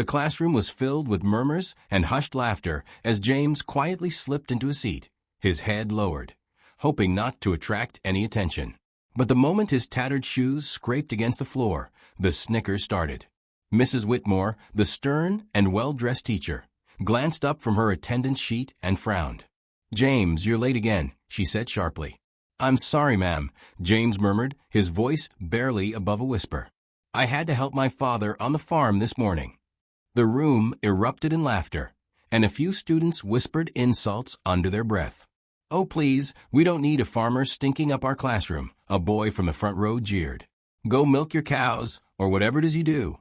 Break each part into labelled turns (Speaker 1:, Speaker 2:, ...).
Speaker 1: The classroom was filled with murmurs and hushed laughter as James quietly slipped into a seat, his head lowered, hoping not to attract any attention. But the moment his tattered shoes scraped against the floor, the snickers started. Mrs. Whitmore, the stern and well-dressed teacher, glanced up from her attendance sheet and frowned. "James, you're late again," she said sharply. "I'm sorry, ma'am," James murmured, his voice barely above a whisper. "I had to help my father on the farm this morning." The room erupted in laughter, and a few students whispered insults under their breath. "Oh, please, we don't need a farmer stinking up our classroom," a boy from the front row jeered. "Go milk your cows, or whatever it is you do."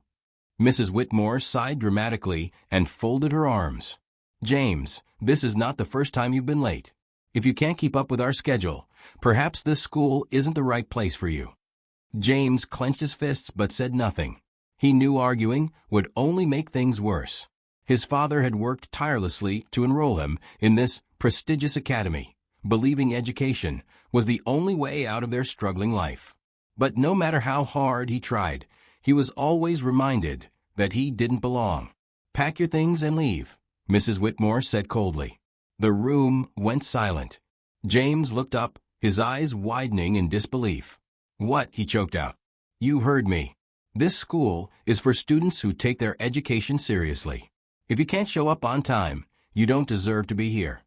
Speaker 1: Mrs. Whitmore sighed dramatically and folded her arms. "James, this is not the first time you've been late. If you can't keep up with our schedule, perhaps this school isn't the right place for you." James clenched his fists but said nothing. He knew arguing would only make things worse. His father had worked tirelessly to enroll him in this prestigious academy, believing education was the only way out of their struggling life. But no matter how hard he tried, he was always reminded that he didn't belong. "Pack your things and leave," Mrs. Whitmore said coldly. The room went silent. James looked up, his eyes widening in disbelief. "What?" he choked out. "You heard me. This school is for students who take their education seriously. If you can't show up on time, you don't deserve to be here."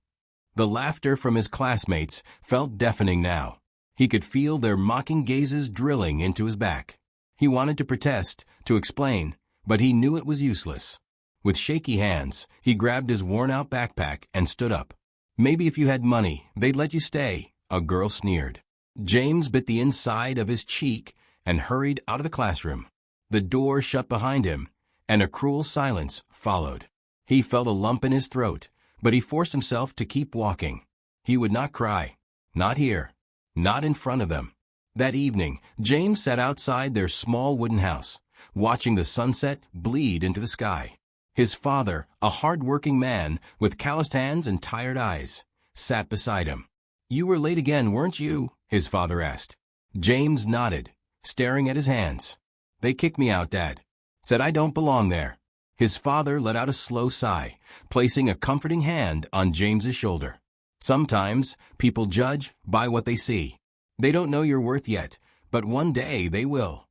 Speaker 1: The laughter from his classmates felt deafening now. He could feel their mocking gazes drilling into his back. He wanted to protest, to explain, but he knew it was useless. With shaky hands, he grabbed his worn-out backpack and stood up. "Maybe if you had money, they'd let you stay," a girl sneered. James bit the inside of his cheek and hurried out of the classroom. The door shut behind him, and a cruel silence followed. He felt a lump in his throat, but he forced himself to keep walking. He would not cry. Not here. Not in front of them. That evening, James sat outside their small wooden house, watching the sunset bleed into the sky. His father, a hard-working man with calloused hands and tired eyes, sat beside him. "You were late again, weren't you?" his father asked. James nodded, staring at his hands. "They kicked me out, Dad. Said I don't belong there." His father let out a slow sigh, placing a comforting hand on James's shoulder. "Sometimes people judge by what they see. They don't know your worth yet, but one day they will."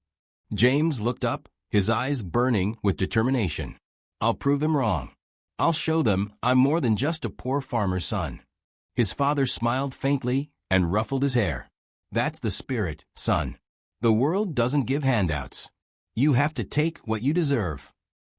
Speaker 1: James looked up, his eyes burning with determination. "I'll prove them wrong. I'll show them I'm more than just a poor farmer's son." His father smiled faintly and ruffled his hair. "That's the spirit, son. The world doesn't give handouts. You have to take what you deserve."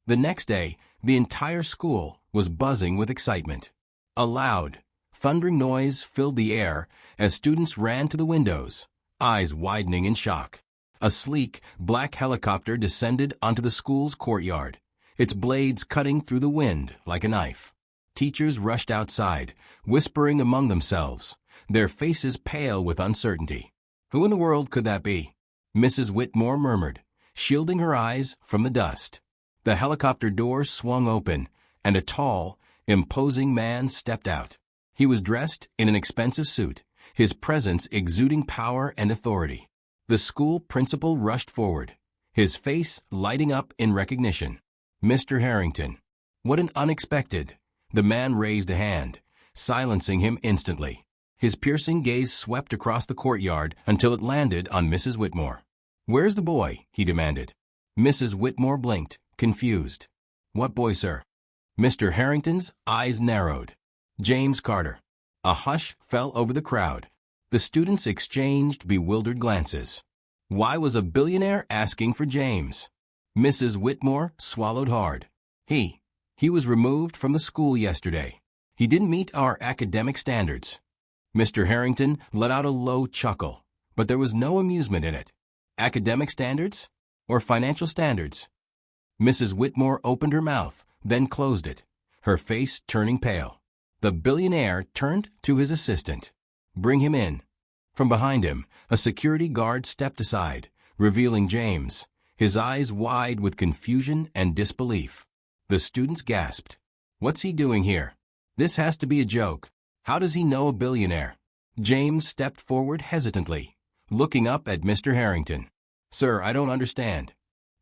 Speaker 1: The next day, the entire school was buzzing with excitement. A loud, thundering noise filled the air as students ran to the windows, eyes widening in shock. A sleek, black helicopter descended onto the school's courtyard, its blades cutting through the wind like a knife. Teachers rushed outside, whispering among themselves, their faces pale with uncertainty. "Who in the world could that be?" Mrs. Whitmore murmured, shielding her eyes from the dust. The helicopter door swung open, and a tall, imposing man stepped out. He was dressed in an expensive suit, his presence exuding power and authority. The school principal rushed forward, his face lighting up in recognition. "Mr. Harrington." "What an unexpected." The man raised a hand, silencing him instantly. His piercing gaze swept across the courtyard until it landed on Mrs. Whitmore. "Where's the boy?" he demanded. Mrs. Whitmore blinked, confused. "What boy, sir?" Mr. Harrington's eyes narrowed. "James Carter." A hush fell over the crowd. The students exchanged bewildered glances. Why was a billionaire asking for James? Mrs. Whitmore swallowed hard. He was removed from the school yesterday. He didn't meet our academic standards." Mr. Harrington let out a low chuckle, but there was no amusement in it. "Academic standards? Or financial standards?" Mrs. Whitmore opened her mouth, then closed it, her face turning pale. The billionaire turned to his assistant. "Bring him in." From behind him, a security guard stepped aside, revealing James, his eyes wide with confusion and disbelief. The students gasped. "What's he doing here? This has to be a joke. How does he know a billionaire?" James stepped forward hesitantly, looking up at Mr. Harrington. "Sir, I don't understand."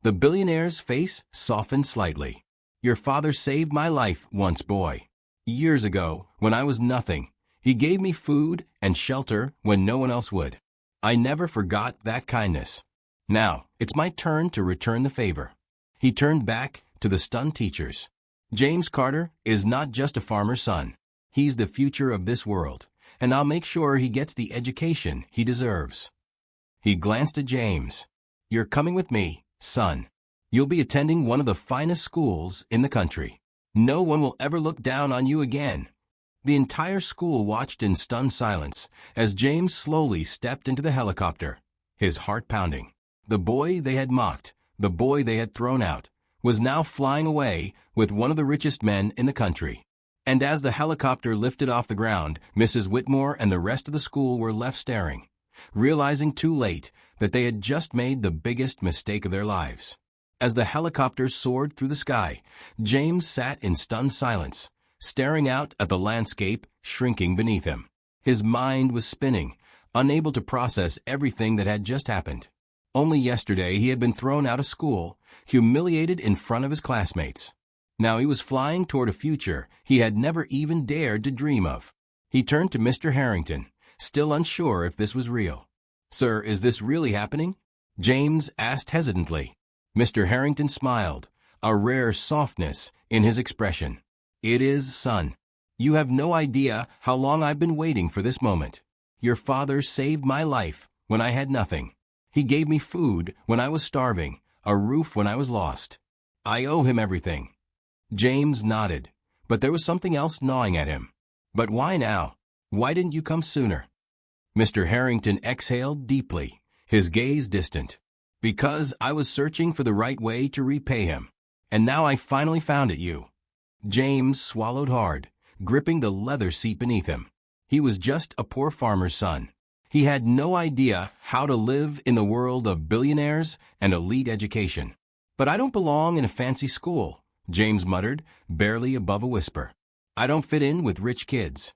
Speaker 1: The billionaire's face softened slightly. Your father saved my life once, boy. Years ago, when I was nothing, he gave me food and shelter when no one else would. I never forgot that kindness. Now, it's my turn to return the favor." He turned back to the stunned teachers. "James Carter is not just a farmer's son. He's the future of this world, and I'll make sure he gets the education he deserves." He glanced at James. "You're coming with me, son. You'll be attending one of the finest schools in the country. No one will ever look down on you again." The entire school watched in stunned silence as James slowly stepped into the helicopter, his heart pounding. The boy they had mocked, the boy they had thrown out, was now flying away with one of the richest men in the country. And as the helicopter lifted off the ground, Mrs. Whitmore and the rest of the school were left staring, realizing too late that they had just made the biggest mistake of their lives. As the helicopter soared through the sky, James sat in stunned silence, staring out at the landscape shrinking beneath him. His mind was spinning, unable to process everything that had just happened. Only yesterday he had been thrown out of school, humiliated in front of his classmates. Now he was flying toward a future he had never even dared to dream of. He turned to Mr. Harrington, still unsure if this was real. "Sir, is this really happening?" James asked hesitantly. Mr. Harrington smiled, a rare softness in his expression. "It is, son. You have no idea how long I've been waiting for this moment. Your father saved my life when I had nothing. He gave me food when I was starving, a roof when I was lost. I owe him everything." James nodded, but there was something else gnawing at him. "But why now? Why didn't you come sooner?" Mr. Harrington exhaled deeply, his gaze distant. "Because I was searching for the right way to repay him, and now I finally found it, you." James swallowed hard, gripping the leather seat beneath him. He was just a poor farmer's son. He had no idea how to live in the world of billionaires and elite education. "But I don't belong in a fancy school," James muttered, barely above a whisper. "I don't fit in with rich kids."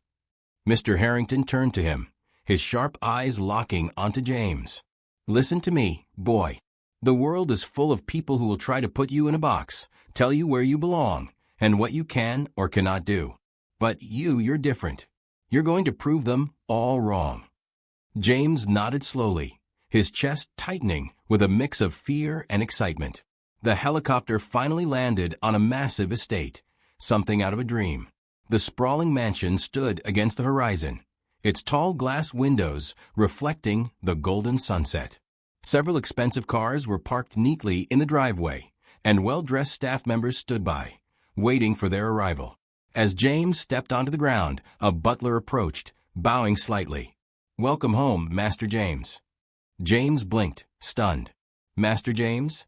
Speaker 1: Mr. Harrington turned to him, his sharp eyes locking onto James. "Listen to me, boy. The world is full of people who will try to put you in a box, tell you where you belong, and what you can or cannot do. But you're different. You're going to prove them all wrong." James nodded slowly, his chest tightening with a mix of fear and excitement. The helicopter finally landed on a massive estate, something out of a dream. The sprawling mansion stood against the horizon, its tall glass windows reflecting the golden sunset. Several expensive cars were parked neatly in the driveway, and well-dressed staff members stood by, waiting for their arrival. As James stepped onto the ground, a butler approached, bowing slightly. "Welcome home, Master James." James blinked, stunned. "Master James?"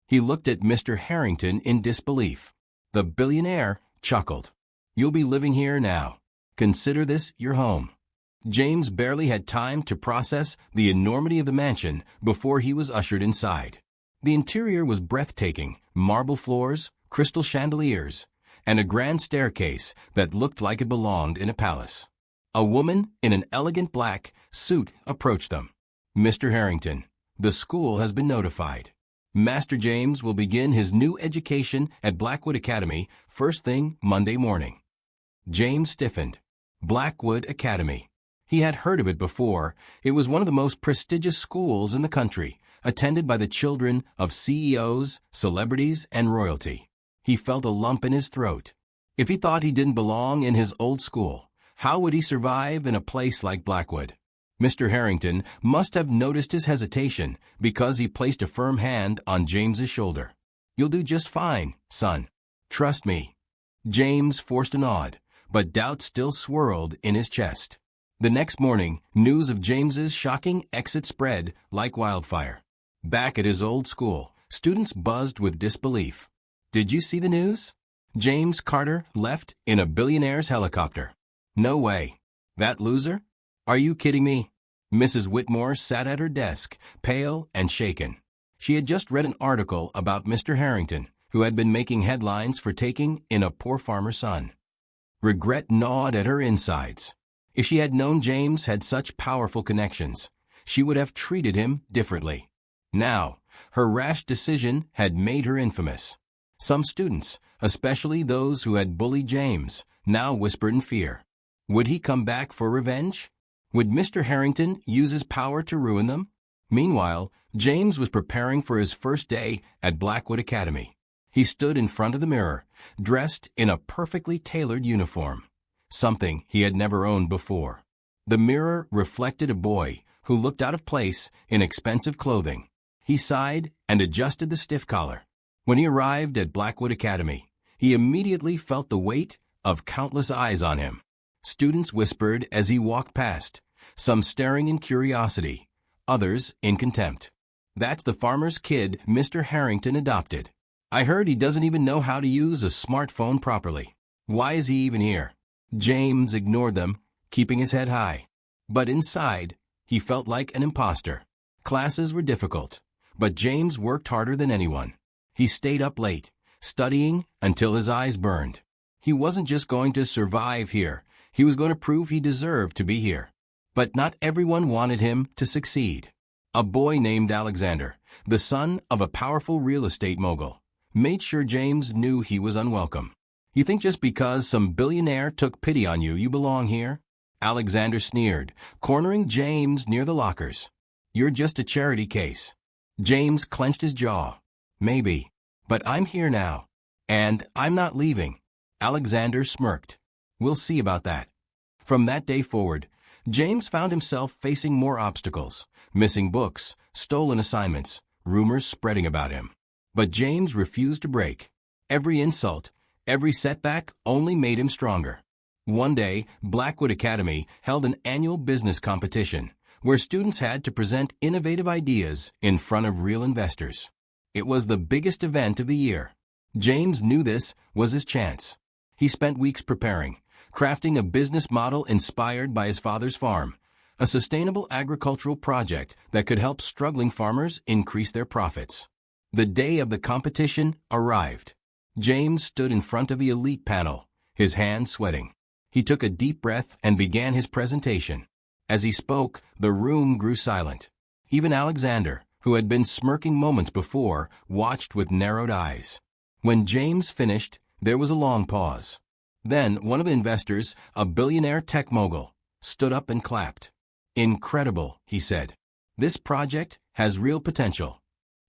Speaker 1: He looked at Mr. Harrington in disbelief. The billionaire chuckled. "You'll be living here now. Consider this your home." James barely had time to process the enormity of the mansion before he was ushered inside. The interior was breathtaking, marble floors, crystal chandeliers, and a grand staircase that looked like it belonged in a palace. A woman in an elegant black suit approached them. "Mr. Harrington, the school has been notified. Master James will begin his new education at Blackwood Academy first thing Monday morning." James stiffened. Blackwood Academy. He had heard of it before. It was one of the most prestigious schools in the country, attended by the children of CEOs, celebrities, and royalty. He felt a lump in his throat. If he thought he didn't belong in his old school, how would he survive in a place like Blackwood? Mr. Harrington must have noticed his hesitation because he placed a firm hand on James's shoulder. "You'll do just fine, son. Trust me." James forced a nod, but doubt still swirled in his chest. The next morning, news of James's shocking exit spread like wildfire. Back at his old school, students buzzed with disbelief. "Did you see the news? James Carter left in a billionaire's helicopter." "No way. That loser? Are you kidding me?" Mrs. Whitmore sat at her desk, pale and shaken. She had just read an article about Mr. Harrington, who had been making headlines for taking in a poor farmer's son. Regret gnawed at her insides. If she had known James had such powerful connections, she would have treated him differently. Now, her rash decision had made her infamous. Some students, especially those who had bullied James, now whispered in fear. Would he come back for revenge? Would Mr. Harrington use his power to ruin them? Meanwhile, James was preparing for his first day at Blackwood Academy. He stood in front of the mirror, dressed in a perfectly tailored uniform, something he had never owned before. The mirror reflected a boy who looked out of place in expensive clothing. He sighed and adjusted the stiff collar. When he arrived at Blackwood Academy, he immediately felt the weight of countless eyes on him. Students whispered as he walked past, some staring in curiosity, others in contempt. That's the farmer's kid Mr. Harrington adopted. I heard he doesn't even know how to use a smartphone properly. Why is he even here? James ignored them, keeping his head high. But inside, he felt like an imposter. Classes were difficult, but James worked harder than anyone. He stayed up late, studying until his eyes burned. He wasn't just going to survive here, he was going to prove he deserved to be here. But not everyone wanted him to succeed. A boy named Alexander, the son of a powerful real estate mogul, made sure James knew he was unwelcome. You think just because some billionaire took pity on you, you belong here? Alexander sneered, cornering James near the lockers. You're just a charity case. James clenched his jaw. Maybe, but I'm here now. And I'm not leaving. Alexander smirked. We'll see about that. From that day forward, James found himself facing more obstacles, missing books, stolen assignments, rumors spreading about him. But James refused to break. Every insult, every setback only made him stronger. One day, Blackwood Academy held an annual business competition where students had to present innovative ideas in front of real investors. It was the biggest event of the year. James knew this was his chance. He spent weeks preparing, crafting a business model inspired by his father's farm, a sustainable agricultural project that could help struggling farmers increase their profits. The day of the competition arrived. James stood in front of the elite panel, his hands sweating. He took a deep breath and began his presentation. As he spoke, the room grew silent. Even Alexander, who had been smirking moments before, watched with narrowed eyes. When James finished, there was a long pause. Then one of the investors, a billionaire tech mogul, stood up and clapped. Incredible, he said. This project has real potential.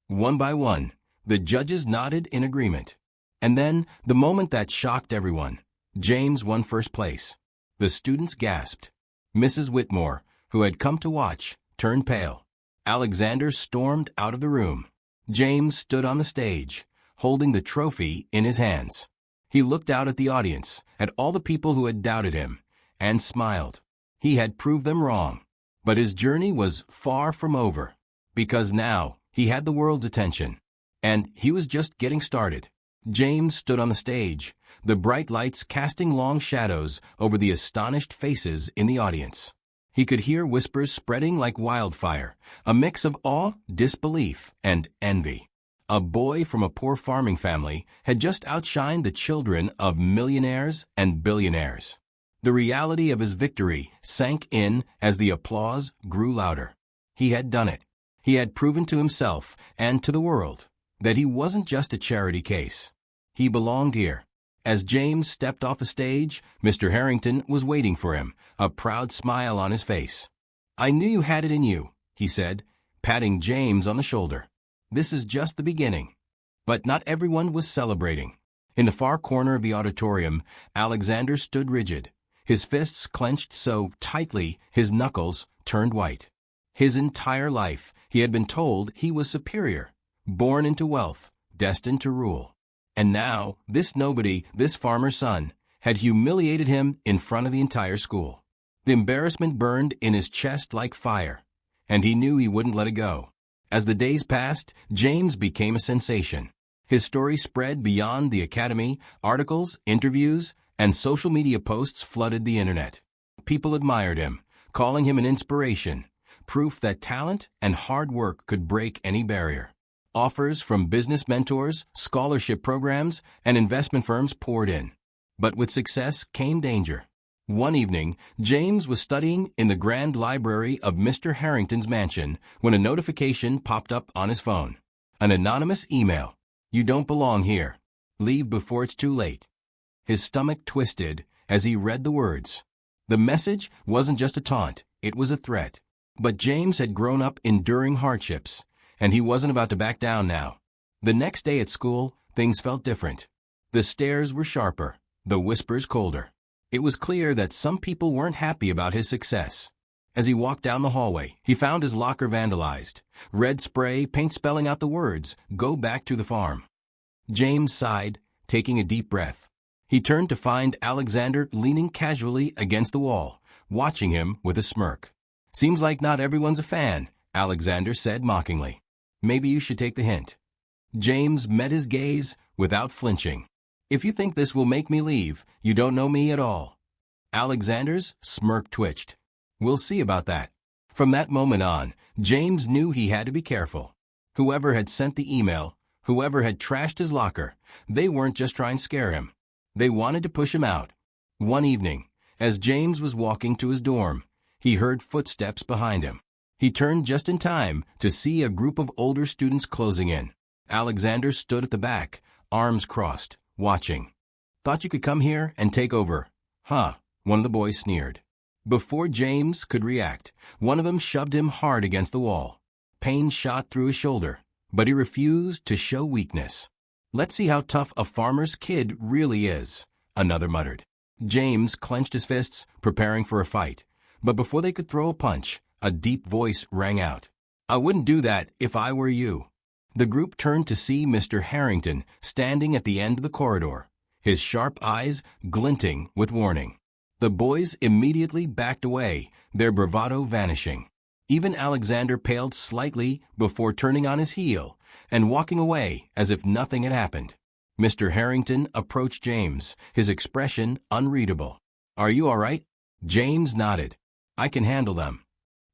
Speaker 1: One by one, the judges nodded in agreement. And then, the moment that shocked everyone, James won first place. The students gasped. Mrs. Whitmore, who had come to watch, turned pale. Alexander stormed out of the room. James stood on the stage, holding the trophy in his hands. He looked out at the audience, at all the people who had doubted him, and smiled. He had proved them wrong. But his journey was far from over, because now he had the world's attention. And he was just getting started. James stood on the stage, the bright lights casting long shadows over the astonished faces in the audience. He could hear whispers spreading like wildfire, a mix of awe, disbelief, and envy. A boy from a poor farming family had just outshined the children of millionaires and billionaires. The reality of his victory sank in as the applause grew louder. He had done it. He had proven to himself and to the world that he wasn't just a charity case. He belonged here. As James stepped off the stage, Mr. Harrington was waiting for him, a proud smile on his face. I knew you had it in you, he said, patting James on the shoulder. This is just the beginning. But not everyone was celebrating. In the far corner of the auditorium, Alexander stood rigid, his fists clenched so tightly his knuckles turned white. His entire life, he had been told he was superior, born into wealth, destined to rule. And now, this nobody, this farmer's son, had humiliated him in front of the entire school. The embarrassment burned in his chest like fire, and he knew he wouldn't let it go. As the days passed, James became a sensation. His story spread beyond the academy, articles, interviews, and social media posts flooded the internet. People admired him, calling him an inspiration, proof that talent and hard work could break any barrier. Offers from business mentors, scholarship programs, and investment firms poured in. But with success came danger. One evening, James was studying in the grand library of Mr. Harrington's mansion when a notification popped up on his phone. An anonymous email. You don't belong here. Leave before it's too late. His stomach twisted as he read the words. The message wasn't just a taunt, it was a threat. But James had grown up enduring hardships, and he wasn't about to back down now. The next day at school, things felt different. The stares were sharper, the whispers colder. It was clear that some people weren't happy about his success. As he walked down the hallway, he found his locker vandalized. Red spray, paint spelling out the words, "Go back to the farm." James sighed, taking a deep breath. He turned to find Alexander leaning casually against the wall, watching him with a smirk. "Seems like not everyone's a fan," Alexander said mockingly. "Maybe you should take the hint." James met his gaze without flinching. "If you think this will make me leave, you don't know me at all." Alexander's smirk twitched. "We'll see about that." From that moment on, James knew he had to be careful. Whoever had sent the email, whoever had trashed his locker, they weren't just trying to scare him. They wanted to push him out. One evening, as James was walking to his dorm, he heard footsteps behind him. He turned just in time to see a group of older students closing in. Alexander stood at the back, arms crossed, watching. "Thought you could come here and take over, huh?" one of the boys sneered. Before James could react, one of them shoved him hard against the wall. Pain shot through his shoulder, but he refused to show weakness. "Let's see how tough a farmer's kid really is," another muttered. James clenched his fists, preparing for a fight. But before they could throw a punch, a deep voice rang out. "I wouldn't do that if I were you." The group turned to see Mr. Harrington standing at the end of the corridor, his sharp eyes glinting with warning. The boys immediately backed away, their bravado vanishing. Even Alexander paled slightly before turning on his heel and walking away as if nothing had happened. Mr. Harrington approached James, his expression unreadable. "Are you all right?" James nodded. "I can handle them."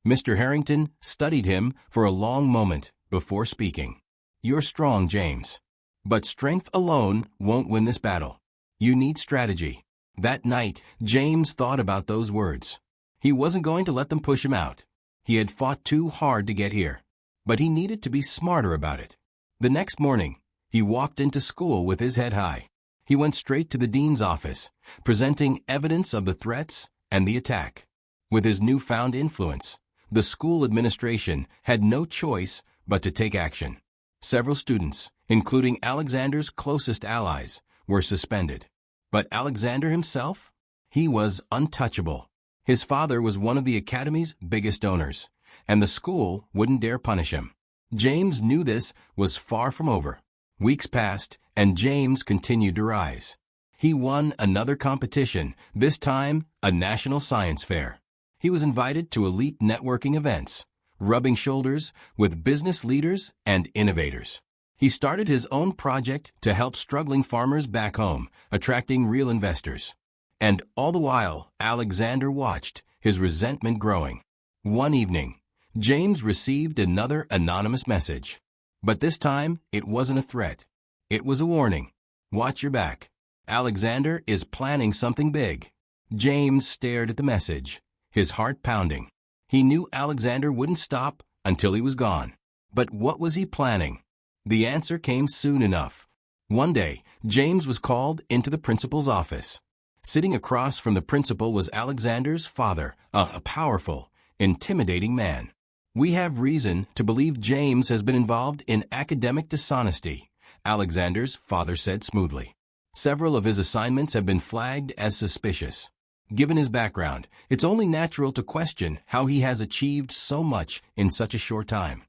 Speaker 1: Mr. Harrington studied him for a long moment before speaking. "You're strong, James. But strength alone won't win this battle. You need strategy." That night, James thought about those words. He wasn't going to let them push him out. He had fought too hard to get here. But he needed to be smarter about it. The next morning, he walked into school with his head high. He went straight to the dean's office, presenting evidence of the threats and the attack. With his newfound influence, the school administration had no choice but to take action. Several students, including Alexander's closest allies, were suspended. But Alexander himself? He was untouchable. His father was one of the academy's biggest donors, and the school wouldn't dare punish him. James knew this was far from over. Weeks passed, and James continued to rise. He won another competition, this time a national science fair. He was invited to elite networking events, rubbing shoulders with business leaders and innovators. He started his own project to help struggling farmers back home, attracting real investors. And all the while, Alexander watched, his resentment growing. One evening, James received another anonymous message. But this time, it wasn't a threat. It was a warning. "Watch your back. Alexander is planning something big." James stared at the message, his heart pounding. He knew Alexander wouldn't stop until he was gone. But what was he planning? The answer came soon enough. One day, James was called into the principal's office. Sitting across from the principal was Alexander's father, a powerful, intimidating man. "We have reason to believe James has been involved in academic dishonesty," Alexander's father said smoothly. "Several of his assignments have been flagged as suspicious. Given his background, it's only natural to question how he has achieved so much in such a short time."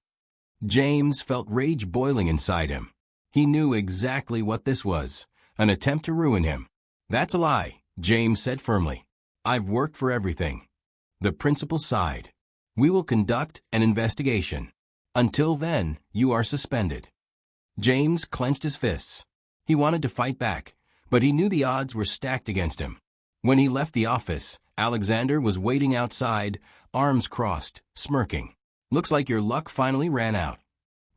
Speaker 1: James felt rage boiling inside him. He knew exactly what this was, an attempt to ruin him. "That's a lie," James said firmly. "I've worked for everything." The principal sighed. "We will conduct an investigation. Until then, you are suspended." James clenched his fists. He wanted to fight back, but he knew the odds were stacked against him. When he left the office, Alexander was waiting outside, arms crossed, smirking. "Looks like your luck finally ran out."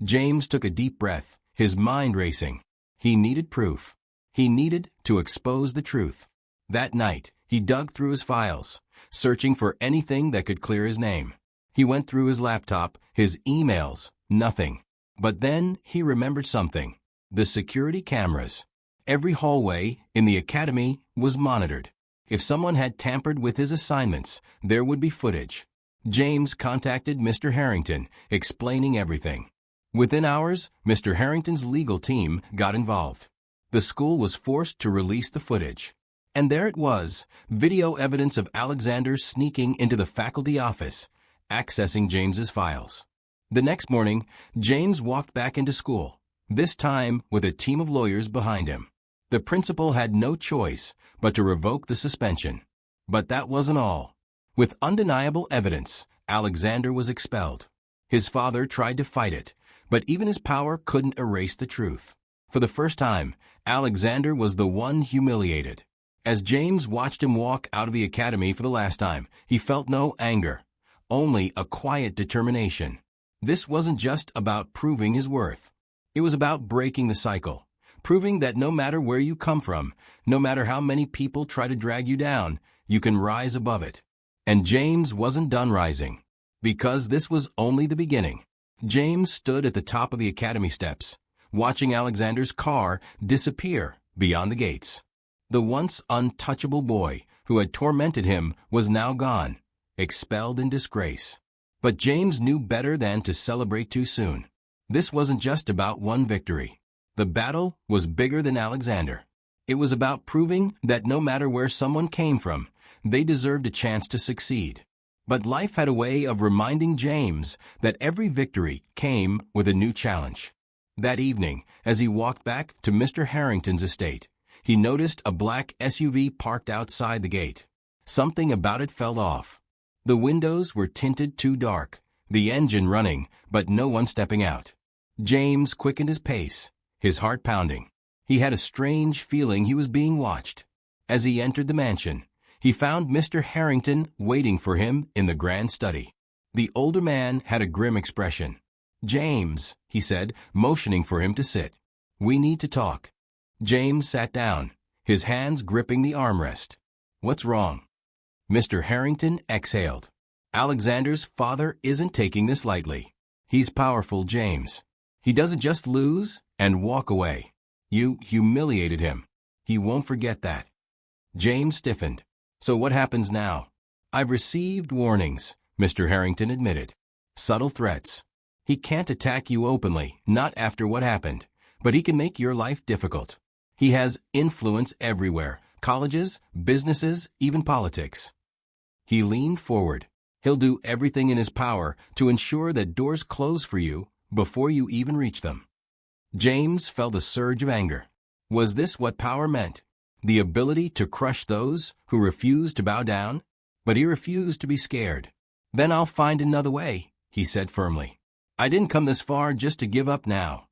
Speaker 1: James took a deep breath, his mind racing. He needed proof. He needed to expose the truth. That night, he dug through his files, searching for anything that could clear his name. He went through his laptop, his emails, nothing. But then he remembered something. The security cameras. Every hallway in the academy was monitored. If someone had tampered with his assignments, there would be footage. James contacted Mr. Harrington, explaining everything. Within hours, Mr. Harrington's legal team got involved. The school was forced to release the footage. And there it was, video evidence of Alexander sneaking into the faculty office, accessing James's files. The next morning, James walked back into school, this time with a team of lawyers behind him. The principal had no choice but to revoke the suspension. But that wasn't all. With undeniable evidence, Alexander was expelled. His father tried to fight it, but even his power couldn't erase the truth. For the first time, Alexander was the one humiliated. As James watched him walk out of the academy for the last time, he felt no anger, only a quiet determination. This wasn't just about proving his worth. It was about breaking the cycle. Proving that no matter where you come from, no matter how many people try to drag you down, you can rise above it. And James wasn't done rising. Because this was only the beginning. James stood at the top of the academy steps, watching Alexander's car disappear beyond the gates. The once untouchable boy who had tormented him was now gone, expelled in disgrace. But James knew better than to celebrate too soon. This wasn't just about one victory. The battle was bigger than Alexander. It was about proving that no matter where someone came from, they deserved a chance to succeed. But life had a way of reminding James that every victory came with a new challenge. That evening, as he walked back to Mr. Harrington's estate, he noticed a black SUV parked outside the gate. Something about it felt off. The windows were tinted too dark, the engine running, but no one stepping out. James quickened his pace, his heart pounding. He had a strange feeling he was being watched. As he entered the mansion, he found Mr. Harrington waiting for him in the grand study. The older man had a grim expression. "James," he said, motioning for him to sit. "We need to talk." James sat down, his hands gripping the armrest. "What's wrong?" Mr. Harrington exhaled. "Alexander's father isn't taking this lightly. He's powerful, James. He doesn't just lose and walk away. You humiliated him. He won't forget that." James stiffened. "So what happens now?" "I've received warnings," Mr. Harrington admitted. "Subtle threats. He can't attack you openly, not after what happened, but he can make your life difficult. He has influence everywhere, colleges, businesses, even politics." He leaned forward. "He'll do everything in his power to ensure that doors close for you before you even reach them." James felt a surge of anger. Was this what power meant? The ability to crush those who refused to bow down? But he refused to be scared. "Then I'll find another way," he said firmly. "I didn't come this far just to give up now."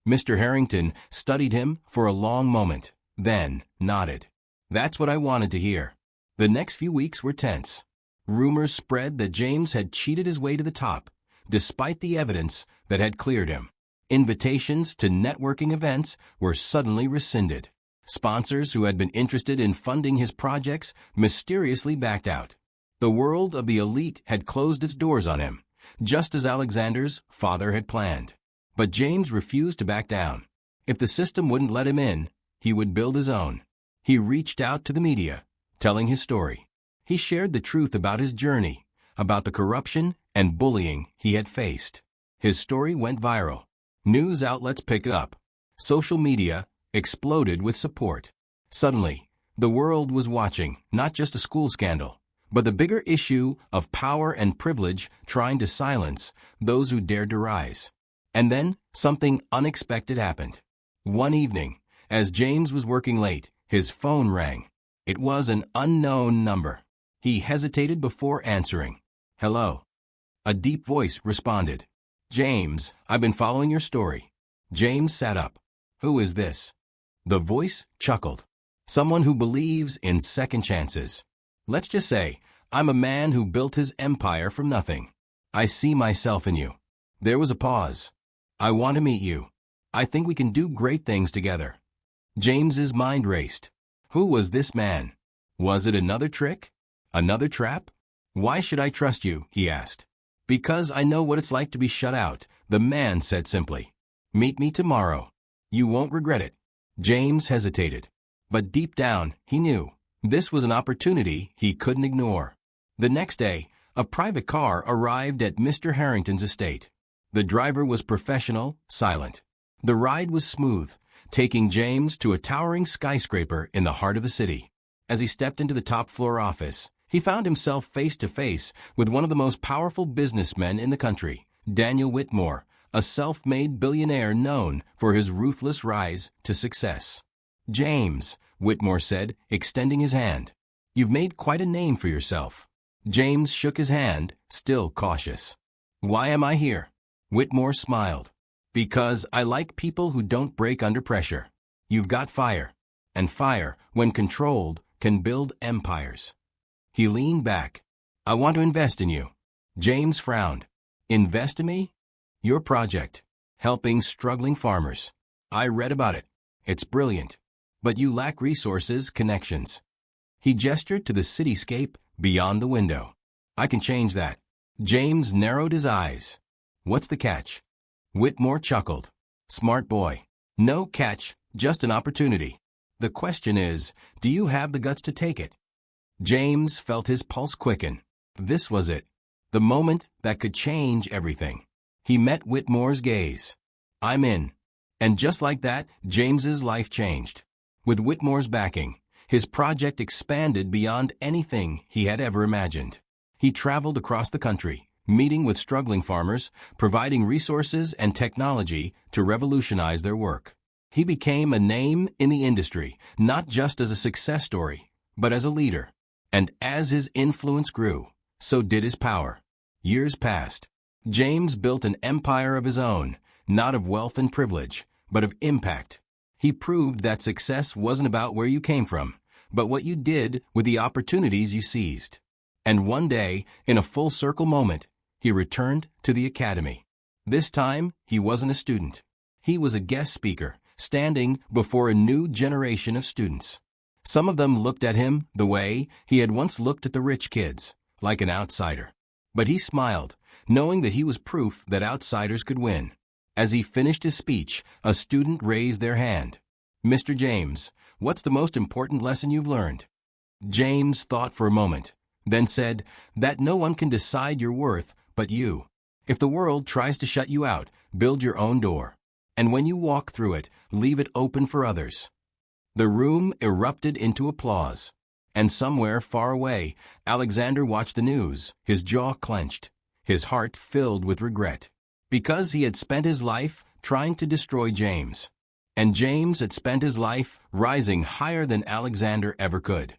Speaker 1: Mr. Harrington studied him for a long moment, then nodded. "That's what I wanted to hear." The next few weeks were tense. Rumors spread that James had cheated his way to the top, despite the evidence that had cleared him. Invitations to networking events were suddenly rescinded. Sponsors who had been interested in funding his projects mysteriously backed out. The world of the elite had closed its doors on him, just as Alexander's father had planned. But James refused to back down. If the system wouldn't let him in, he would build his own. He reached out to the media, telling his story. He shared the truth about his journey, about the corruption and bullying he had faced. His story went viral. News outlets picked it up. Social media exploded with support. Suddenly, the world was watching not just a school scandal, but the bigger issue of power and privilege trying to silence those who dared to rise. And then, something unexpected happened. One evening, as James was working late, his phone rang. It was an unknown number. He hesitated before answering. "Hello." A deep voice responded. "James, I've been following your story." James sat up. "Who is this?" The voice chuckled. "Someone who believes in second chances. Let's just say, I'm a man who built his empire from nothing. I see myself in you." There was a pause. "I want to meet you. I think we can do great things together." James's mind raced. Who was this man? Was it another trick? Another trap? "Why should I trust you?" he asked. "Because I know what it's like to be shut out," the man said simply. "Meet me tomorrow. You won't regret it." James hesitated. But deep down, he knew. This was an opportunity he couldn't ignore. The next day, a private car arrived at Mr. Harrington's estate. The driver was professional, silent. The ride was smooth, taking James to a towering skyscraper in the heart of the city. As he stepped into the top-floor office, he found himself face-to-face with one of the most powerful businessmen in the country, Daniel Whitmore, a self-made billionaire known for his ruthless rise to success. "James," Whitmore said, extending his hand. "You've made quite a name for yourself." James shook his hand, still cautious. "Why am I here?" Whitmore smiled. "Because I like people who don't break under pressure. You've got fire. And fire, when controlled, can build empires." He leaned back. "I want to invest in you." James frowned. "Invest in me?" "Your project. Helping struggling farmers. I read about it. It's brilliant. But you lack resources, connections." He gestured to the cityscape beyond the window. "I can change that." James narrowed his eyes. "What's the catch?" Whitmore chuckled. "Smart boy. No catch, just an opportunity. The question is, do you have the guts to take it?" James felt his pulse quicken. This was it. The moment that could change everything. He met Whitmore's gaze. "I'm in." And just like that, James's life changed. With Whitmore's backing, his project expanded beyond anything he had ever imagined. He traveled across the country, meeting with struggling farmers, providing resources and technology to revolutionize their work. He became a name in the industry, not just as a success story, but as a leader. And as his influence grew, so did his power. Years passed. James built an empire of his own, not of wealth and privilege, but of impact. He proved that success wasn't about where you came from, but what you did with the opportunities you seized. And one day, in a full-circle moment, he returned to the academy. This time, he wasn't a student. He was a guest speaker, standing before a new generation of students. Some of them looked at him the way he had once looked at the rich kids, like an outsider. But he smiled, knowing that he was proof that outsiders could win. As he finished his speech, a student raised their hand. "Mr. James, what's the most important lesson you've learned?" James thought for a moment, then said, "That no one can decide your worth but you. If the world tries to shut you out, build your own door. And when you walk through it, leave it open for others." The room erupted into applause. And somewhere far away, Alexander watched the news, his jaw clenched, his heart filled with regret. Because he had spent his life trying to destroy James. And James had spent his life rising higher than Alexander ever could.